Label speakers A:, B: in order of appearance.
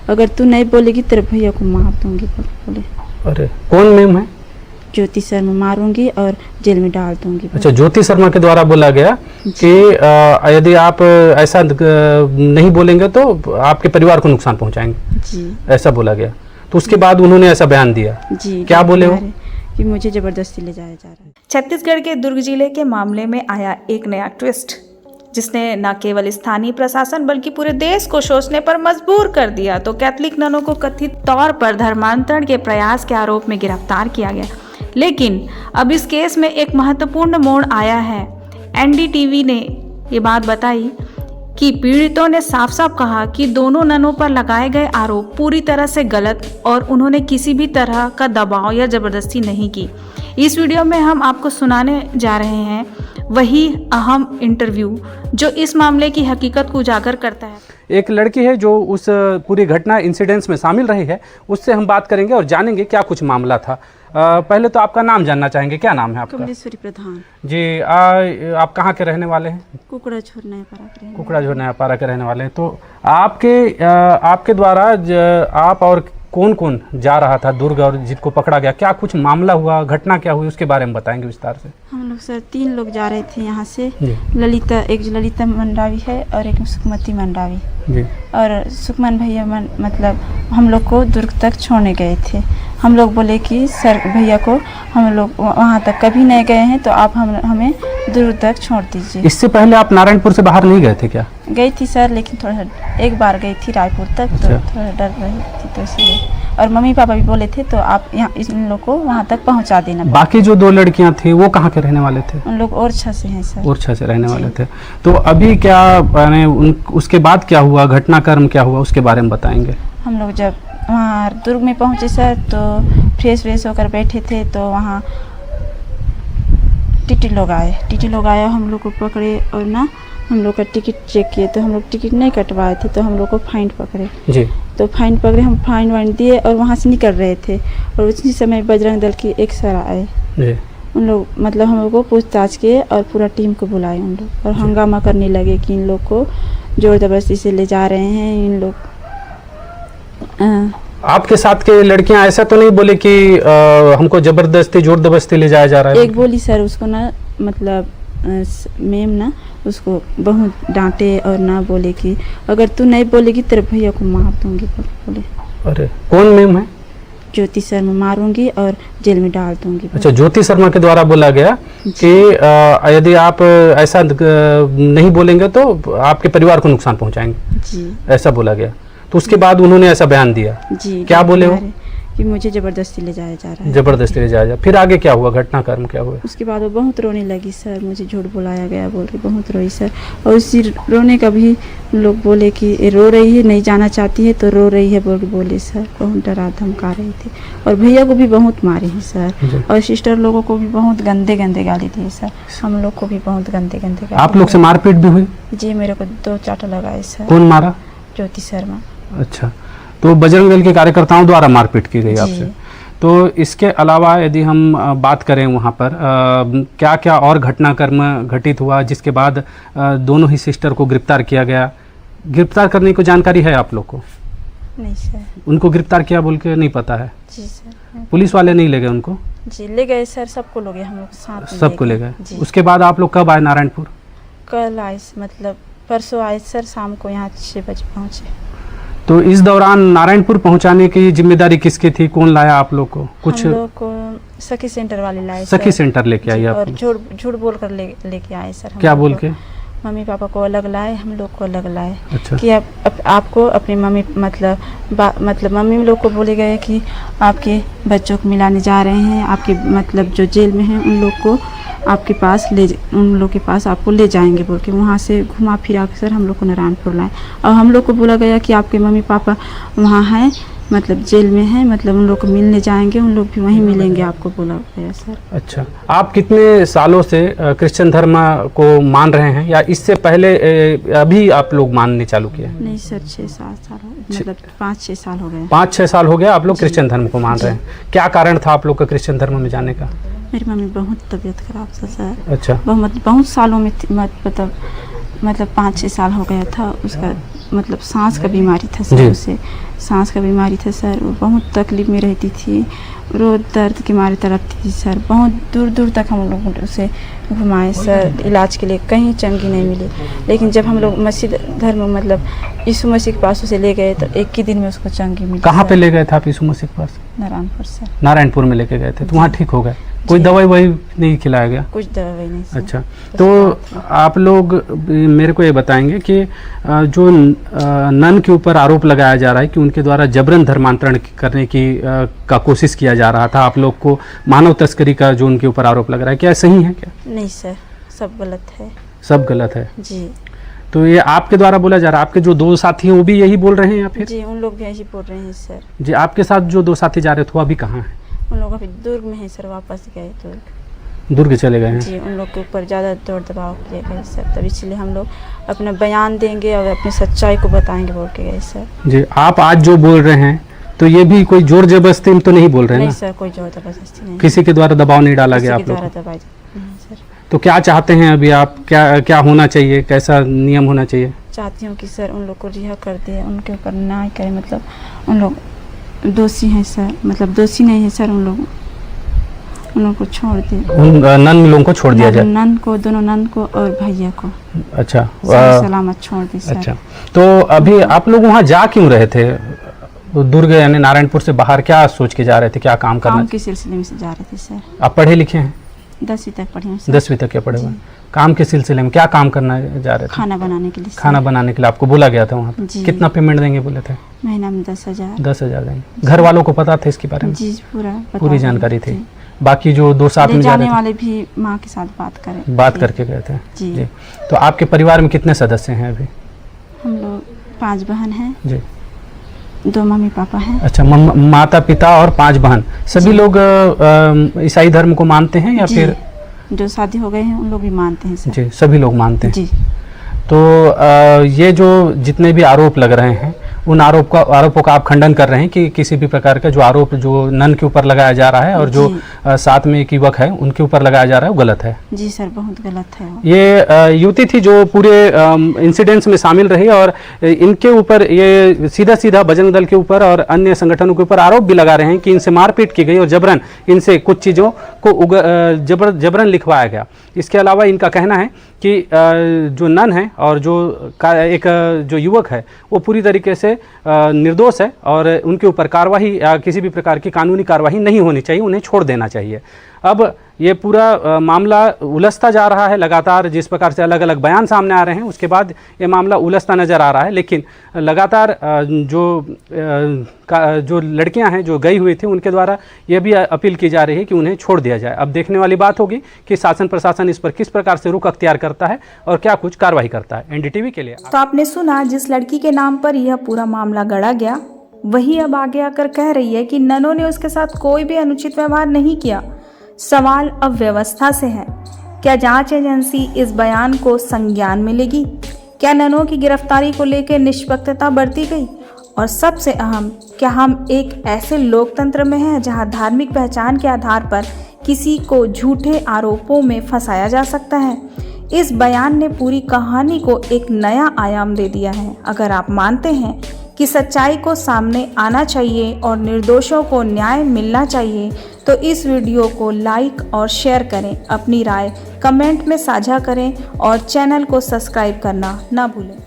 A: अगर तू नहीं बोलेगी तेरे भैया को मार दूंगी बोले।
B: अरे कौन मैम है?
A: ज्योति शर्मा, मारूंगी और जेल में डाल दूंगी।
B: अच्छा, ज्योति शर्मा के द्वारा बोला गया कि यदि आप ऐसा नहीं बोलेंगे तो आपके परिवार को नुकसान पहुंचाएंगे
A: जी,
B: ऐसा बोला गया। तो उसके बाद उन्होंने ऐसा बयान दिया
A: जी।
B: क्या बोले हो?
A: कि मुझे जबरदस्ती ले जाया जा रहा है।
C: छत्तीसगढ़ के दुर्ग जिले के मामले में आया एक नया ट्विस्ट, जिसने न केवल स्थानीय प्रशासन बल्कि पूरे देश को सोचने पर मजबूर कर दिया। तो कैथोलिक ननों को कथित तौर पर धर्मांतरण के प्रयास के आरोप में गिरफ्तार किया गया, लेकिन अब इस केस में एक महत्वपूर्ण मोड़ आया है। एनडीटीवी ने ये बात बताई कि पीड़ितों ने साफ साफ कहा कि दोनों ननों पर लगाए गए आरोप पूरी तरह से गलत और उन्होंने किसी भी तरह का दबाव या जबरदस्ती नहीं की। इस वीडियो में हम आपको सुनाने जा रहे हैं वही अहम इंटरव्यू जो इस मामले की हकीकत को उजागर करता है।
B: एक लड़की है जो उस पूरी घटना इंसिडेंट्स में शामिल रही है, उससे हम बात करेंगे और जानेंगे क्या कुछ मामला था। पहले तो आपका नाम जानना चाहेंगे, क्या नाम है आपका?
A: कमलेश्वरी प्रधान
B: जी। आप कहाँ के रहने वाले हैं?
A: कुकड़ाझोर नयापारा के।
B: कुकड़ाझोर नयापारा के रहने वाले हैं। तो आपके द्वारा आप और कौन कौन जा रहा था दुर्ग और जिसको पकड़ा गया, क्या कुछ मामला हुआ, घटना क्या हुई, उसके बारे में बताएंगे विस्तार से।
A: हम लोग सर 3 लोग जा रहे थे यहाँ से। ललिता, एक ललिता मंडावी है और एक सुखमती मंडावी
B: जी।
A: और सुखमन भैया मतलब हम लोग को दुर्ग तक छोड़ने गए थे। हम लोग बोले कि सर भैया को हम लोग वहाँ तक कभी नहीं गए हैं तो आप हमें दुर्ग तक छोड़ दीजिए।
B: इससे पहले आप नारायणपुर से बाहर नहीं गए थे क्या?
A: गई थी सर, लेकिन थोड़ा एक बार गई थी रायपुर तक।
B: अच्छा।
A: तो थोड़ा डर रही थी तो इसलिए, और मम्मी पापा भी बोले थे तो आप यहाँ इन लोग को वहाँ तक पहुँचा देना।
B: बाकी जो 2 लड़कियां थी वो कहाँ के रहने वाले थे?
A: उन लोग ओरछा से हैं सर।
B: ओरछा से रहने वाले थे। तो अभी क्या उसके बाद क्या हुआ, घटनाक्रम क्या हुआ, उसके बारे में बताएंगे।
A: हम लोग जब वहाँ दुर्ग में पहुँचे सर तो फ्रेश होकर बैठे थे तो वहाँ टीटी लोग आए, हम लोग को पकड़े और ना हम लोग का टिकट चेक किए तो हम लोग टिकट नहीं कटवाए थे तो हम लोग को फाइन पकड़े
B: जी।
A: तो फाइन पकड़े, हम फाइन वाइन दिए और वहाँ से निकल रहे थे और उसी समय बजरंग दल की एक सर आए
B: जी।
A: उन लोग मतलब हम लोग को पूछताछ किए और पूरा टीम को बुलाए उन लोग और हंगामा करने लगे कि इन लोग को जोर जबरदस्ती से ले जा रहे हैं। इन लोग
B: आपके साथ के लड़कियां ऐसा तो नहीं बोले कि हमको जबरदस्ती जोर जबरदस्ती ले जाया जा रहा है?
A: एक बोली सर, उसको ना मतलब मैम ना उसको बहुत डांटे और ना बोले कि अगर तू नहीं बोलेगी तेरे भैया को मार दूंगी बोले।
B: अरे कौन मैम है?
A: ज्योति शर्मा, मारूंगी और जेल में डाल दूंगी।
B: अच्छा, ज्योति शर्मा के द्वारा बोला गया कि यदि आप ऐसा नहीं बोलेंगे तो आपके परिवार को नुकसान पहुंचाएंगे
A: जी,
B: ऐसा बोला गया। तो उसके बाद उन्होंने ऐसा बयान दिया
A: जी।
B: क्या बोले हो?
A: कि मुझे जबरदस्ती ले जाया जा रहा है।
B: जबरदस्ती ले जाया जा। फिर आगे क्या हुआ, घटनाक्रम क्या हुआ?
A: उसके बाद वो बहुत रोने लगी सर, मुझे झूठ बुलाया गया बोल के बहुत रोई सर। और उसी रोने का भी लोग बोले कि रो रही है, नहीं जाना चाहती है तो रो रही है बोल के बोले सर। बहुत डरा धमका रही थी और भैया को भी बहुत मारे हैं सर और सिस्टर लोगों को भी बहुत गंदे गाली दिए सर। हम लोग को भी बहुत गंदे गाली।
B: आप लोग से मारपीट भी हुई?
A: जी, मेरे को 2 चाटा लगाए सर।
B: कौन मारा?
A: ज्योति शर्मा।
B: अच्छा, तो बजरंग दल के कार्यकर्ताओं द्वारा मारपीट की गई आपसे। तो इसके अलावा यदि हम बात करें वहाँ पर क्या क्या और घटनाक्रम घटित हुआ जिसके बाद दोनों ही सिस्टर को गिरफ्तार किया गया? गिरफ्तार करने की जानकारी है आप लोग को?
A: नहीं सर।
B: उनको गिरफ्तार किया बोल के नहीं पता है?
A: जी सर।
B: पुलिस वाले नहीं ले गए उनको?
A: जी ले गए सर, सबको ले गए, हम लोग साथ में
B: सबको ले गए।
A: जी।
B: उसके बाद आप लोग कब आए नारायणपुर?
A: कल आए, मतलब परसों आए सर, शाम को यहाँ 6 बजे पहुँचे।
B: तो इस दौरान नारायणपुर पहुंचाने की जिम्मेदारी किसकी थी, कौन लाया आप लोग को? कुछ
A: हम लोग को सखी सेंटर वाले लाए।
B: सखी सेंटर लेके आई आप?
A: और झूठ बोल कर लेके आए सर।
B: क्या बोल के?
A: मम्मी पापा को अलग लाए, हम लोग को अलग लाए।
B: अच्छा।
A: कि आपको अपनी मम्मी मतलब मम्मी लोग को बोले गए कि आपके बच्चों को मिलाने जा रहे हैं, आपके मतलब जो जेल में हैं उन लोग को आपके पास उन लोग के पास आपको ले जाएंगे बोल के वहाँ से घुमा फिरा के सर हम लोग को नारायणपुर लाए। और हम लोग को बोला गया कि आपके मम्मी पापा वहाँ हैं, मतलब जेल में हैं, मतलब उन लोग को मिलने जाएंगे, उन लोग भी वहीं मिलेंगे आपको बोला गया सर। अच्छा,
B: आप कितने सालों से क्रिश्चियन धर्म को मान रहे हैं या इससे पहले अभी आप लोग मानने चालू किए?
A: नहीं सर, 6-7 साल मतलब 5-6 साल हो गए।
B: 5-6 साल हो गया आप लोग क्रिश्चियन धर्म को मान रहे हैं। क्या कारण था आप लोग का क्रिश्चियन धर्म में जाने का?
A: मेरी मम्मी बहुत तबीयत खराब था सर।
B: अच्छा।
A: बहुत सालों में मतलब 5-6 साल हो गया था, उसका मतलब सांस का बीमारी था
B: जी।
A: सर, उसे सांस का बीमारी था सर। वो बहुत तकलीफ में रहती थी, रोज दर्द के मारे तड़पती थी सर। बहुत दूर दूर तक हम लोग उसे घुमाए सर इलाज के लिए, कहीं चंगी नहीं मिली। लेकिन जब हम लोग मसीह धर्म मतलब यीशु मसीह के पास उसे ले गए तो एक ही दिन में उसको चंगी मिली।
B: कहाँ
A: सर।
B: पे ले गए थे आप यीशु मसीह के पास?
A: नारायणपुर सर।
B: नारायणपुर में लेके गए थे, तो वहाँ ठीक हो गए? कोई
A: जी।
B: दवाई वही नहीं खिलाया गया?
A: कुछ दवाई नहीं सर।
B: अच्छा, तो आप लोग मेरे को ये बताएंगे कि जो नन के ऊपर आरोप लगाया जा रहा है कि उनके द्वारा जबरन धर्मांतरण करने की का कोशिश किया जा रहा था, आप लोग को मानव तस्करी का जो उनके ऊपर आरोप लग रहा है, क्या सही है क्या?
A: नहीं सर, सब गलत है।
B: सब गलत है?
A: जी
B: तो ये आपके द्वारा बोला जा रहा है, आपके जो दो साथी हैं वो भी यही बोल रहे हैं या फिर?
A: जी, उन लोग भी यही बोल रहे हैं सर।
B: जी, आपके साथ जो दो साथी जा रहे थे वो अभी कहाँ हैं?
A: उन लोग अभी दुर्ग में है सर, वापस गए दुर्ग।
B: दुर्ग चले गए हैं?
A: जी, उन लोग के ऊपर ज़्यादा दौड़ दबाव किए गए सर, तब इसलिए हम लोग अपना बयान देंगे और अपनी सच्चाई को बताएंगे बोल के गए सर।
B: जी, आप आज जो बोल रहे हैं तो ये भी कोई जोर जबरदस्ती तो नहीं बोल रहे हैं
A: नहीं
B: ना?
A: सर, कोई जोर जबरदस्ती नहीं,
B: किसी के द्वारा दबाव नहीं डाला
A: किसी
B: गया
A: के
B: आप लोग
A: द्वारा
B: को?
A: दबाई नहीं सर।
B: तो क्या चाहते हैं अभी आप, क्या क्या होना चाहिए, कैसा नियम होना चाहिए?
A: चाहती हूँ कि सर उन लोग को रिहा कर दिए, उनके ऊपर न्याय करें। मतलब उन लोग दोषी हैं सर, मतलब दोषी नहीं है सर, उन लोगों को छोड़ दे।
B: उन नन लोगों को छोड़ दिया जाए?
A: नन को, दोनों नन को और भैया को
B: अच्छा,
A: सही सलामत छोड़ दी सर।
B: अच्छा, तो अभी आप लोग वहाँ जा क्यों रहे थे दुर्ग यानी नारायणपुर से बाहर? क्या सोच के जा रहे थे, क्या काम करना?
A: काम के सिलसिले में से जा रहे थे सर।
B: आप पढ़े लिखे हैं?
A: 10वीं तक पढ़ी हूँ सर।
B: 10वीं तक क्या पढ़े हुए हैं? काम के सिलसिले में क्या काम करना जा रहे थे?
A: खाना बनाने के लिए सर।
B: खाना बनाने के लिए आपको बोला गया था वहाँ पे?
A: जी।
B: कितना पेमेंट देंगे बोले थे?
A: महीना में 10,000।
B: 10,000 देंगे। घर वालों को पता था इसके बारे में?
A: जी, पूरा
B: पूरी जानकारी थी। बाकी जो दो साथ में जा
A: जाने
B: रहे थे
A: वाले भी माँ के साथ
B: बात करके गए थे?
A: जी।
B: जी। तो आपके परिवार में कितने सदस्य हैं अभी?
A: हम लोग 5 बहन हैं,
B: जी।
A: 2 मम्मी पापा हैं।
B: अच्छा, माता पिता और 5 बहन, सभी लोग ईसाई धर्म को मानते हैं या
A: जी,
B: फिर?
A: जो शादी हो गए हैं उन लोग भी मानते हैं सर।
B: जी, सभी लोग मानते हैं।
A: जी।
B: तो ये जो जितने भी आरोप लग रहे हैं उन आरोपों का आप खंडन कर रहे हैं कि किसी भी प्रकार का जो आरोप जो नन के ऊपर लगाया जा रहा है और जो साथ में एक युवक है उनके ऊपर लगाया जा रहा है वो गलत है?
A: जी सर, बहुत गलत है वो।
B: ये युवती थी जो पूरे इंसिडेंट्स में शामिल रही और इनके ऊपर ये सीधा सीधा बजरंग दल के ऊपर और अन्य संगठनों के ऊपर आरोप भी लगा रहे हैं कि इनसे मारपीट की गई और जबरन इनसे कुछ चीज़ों को जबरन लिखवाया गया। इसके अलावा इनका कहना है कि जो नन है और एक जो युवक है वो पूरी तरीके से निर्दोष है और उनके ऊपर कार्रवाई या किसी भी प्रकार की कानूनी कार्रवाई नहीं होनी चाहिए, उन्हें छोड़ देना चाहिए। अब ये पूरा मामला उलझता जा रहा है लगातार, जिस प्रकार से अलग अलग बयान सामने आ रहे हैं उसके बाद ये मामला उलझता नज़र आ रहा है। लेकिन लगातार जो लड़कियां हैं जो गई हुई थी उनके द्वारा ये भी अपील की जा रही है कि उन्हें छोड़ दिया जाए। अब देखने वाली बात होगी कि शासन प्रशासन इस पर किस प्रकार से रुख अख्तियार करता है और क्या कुछ कार्रवाई करता है। एनडीटीवी के लिए।
C: तो आपने सुना जिस लड़की के नाम पर यह पूरा मामला गढ़ा गया, वही अब आगे आकर कह रही है कि ननों ने उसके साथ कोई भी अनुचित व्यवहार नहीं किया। सवाल अब व्यवस्था से है। क्या जांच एजेंसी इस बयान को संज्ञान में लेगी? क्या ननों की गिरफ्तारी को लेकर निष्पक्षता बरती गई? और सबसे अहम, क्या हम एक ऐसे लोकतंत्र में हैं जहां धार्मिक पहचान के आधार पर किसी को झूठे आरोपों में फंसाया जा सकता है? इस बयान ने पूरी कहानी को एक नया आयाम दे दिया है। अगर आप मानते हैं कि सच्चाई को सामने आना चाहिए और निर्दोषों को न्याय मिलना चाहिए, तो इस वीडियो को लाइक और शेयर करें, अपनी राय कमेंट में साझा करें और चैनल को सब्सक्राइब करना ना भूलें।